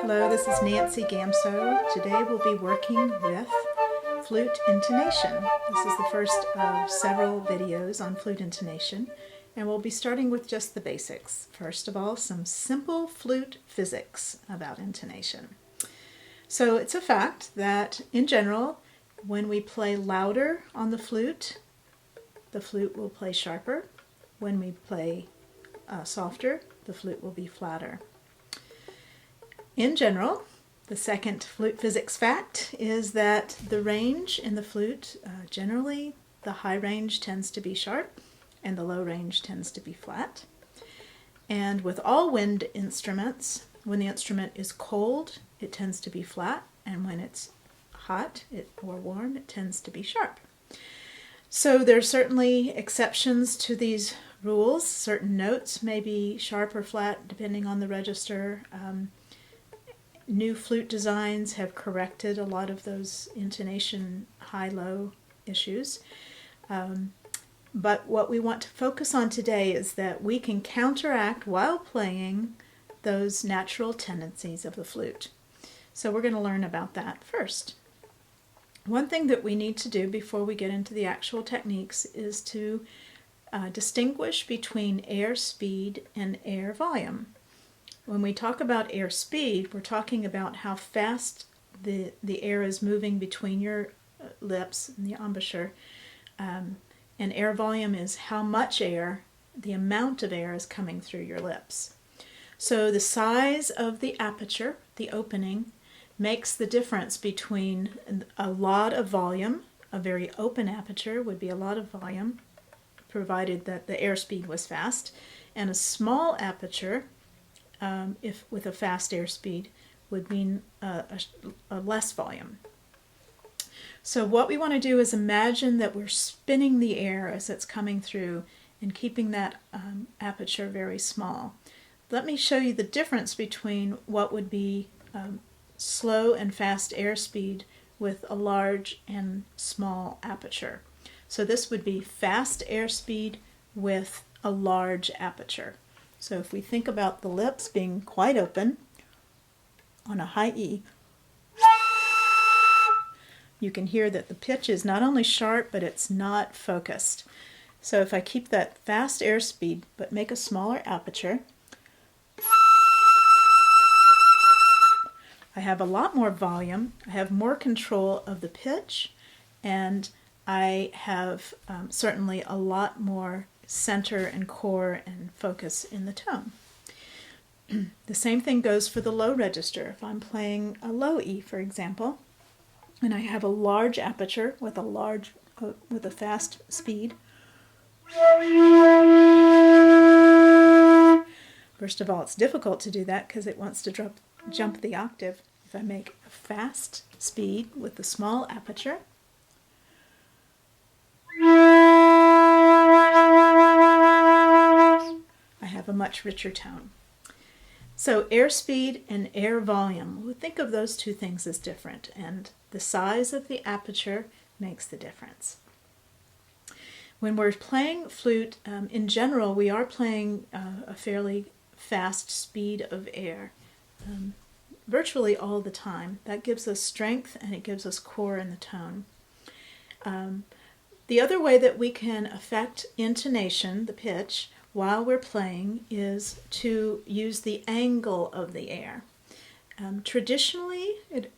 Hello, this is Nancy Gamso. Today we'll be working with flute intonation. This is the first of several videos on flute intonation, and we'll be starting with just the basics. First of all, some simple flute physics about intonation. So it's a fact that, in general, when we play louder on the flute will play sharper. When we play softer, the flute will be flatter. In general, the second flute physics fact is that the range in the flute, generally the high range tends to be sharp and the low range tends to be flat. And with all wind instruments, when the instrument is cold, it tends to be flat, and when it's hot or warm, it tends to be sharp. So there are certainly exceptions to these rules. Certain notes may be sharp or flat depending on the register. New flute designs have corrected a lot of those intonation high-low issues. But what we want to focus on today is that we can counteract while playing those natural tendencies of the flute. So we're going to learn about that first. One thing that we need to do before we get into the actual techniques is to distinguish between air speed and air volume. When we talk about air speed, we're talking about how fast the air is moving between your lips and the embouchure. And air volume is how much air, the amount of air is coming through your lips. So the size of the aperture, the opening, makes the difference between a lot of with a very open aperture would be a lot of volume, provided that the airspeed was fast, and a small aperture, if with a fast airspeed, would mean a less volume. So what we want to do is imagine that we're spinning the air as it's coming through and keeping that aperture very small. Let me show you the difference between what would be slow and fast airspeed with a large and small aperture. So this would be fast airspeed with a large aperture. So if we think about the lips being quite open on a high E, you can hear that the pitch is not only sharp, but it's not focused. So if I keep that fast airspeed but make a smaller aperture, I have a lot more volume, I have more control of the pitch, and I have certainly a lot more center and core and focus in the tone. The same thing goes for the low register. If I'm playing a low E, for example, and I have a large aperture with a fast speed, first of all, it's difficult to do that because it wants to jump the octave. If I make a fast speed with a small aperture, I have a much richer tone. So airspeed and air volume, we think of those two things as different, and the size of the aperture makes the difference. When we're playing flute, in general, we are playing a fairly fast speed of air, virtually all the time. That gives us strength and it gives us core in the tone. The other way that we can affect intonation, the pitch, while we're playing is to use the angle of the air. Traditionally,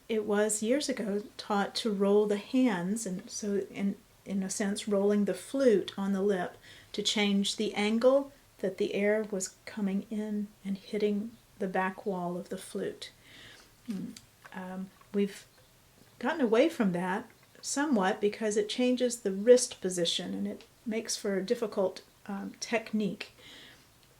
it was years ago taught to roll the hands, and so in a sense rolling the flute on the lip to change the angle that the air was coming in and hitting the back wall of the flute. We've gotten away from that somewhat because it changes the wrist position and it makes for a difficult technique.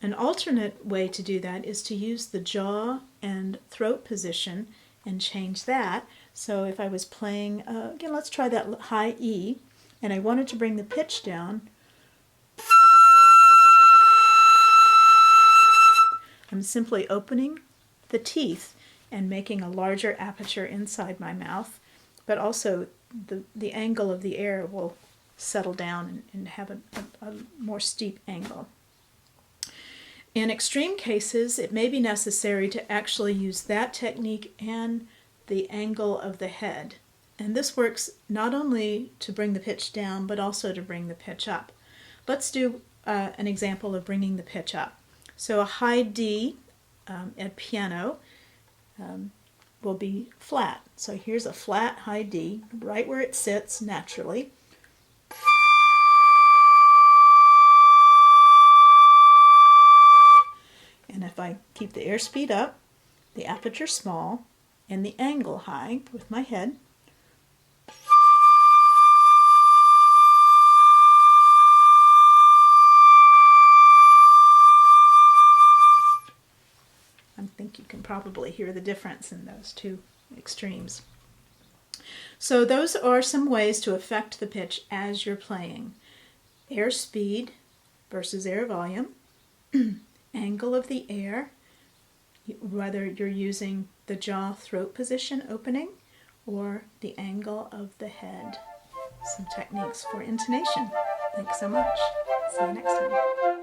An alternate way to do that is to use the jaw and throat position and change that. So if I was playing, again, let's try that high E, and I wanted to bring the pitch down, I'm simply opening the teeth and making a larger aperture inside my mouth, but also the angle of the air will settle down and have a more steep angle. In extreme cases, it may be necessary to actually use that technique and the angle of the head. And this works not only to bring the pitch down, but also to bring the pitch up. Let's do an example of bringing the pitch up. So a high D at piano will be flat. So here's a flat high D, right where it sits naturally. And if I keep the airspeed up, the aperture small, and the angle high with my head, I think you can probably hear the difference in those two extremes. So those are some ways to affect the pitch as you're playing. Airspeed versus air volume, angle of the air, whether you're using the jaw-throat position opening or the angle of the head. Some techniques for intonation. Thanks so much. See you next time.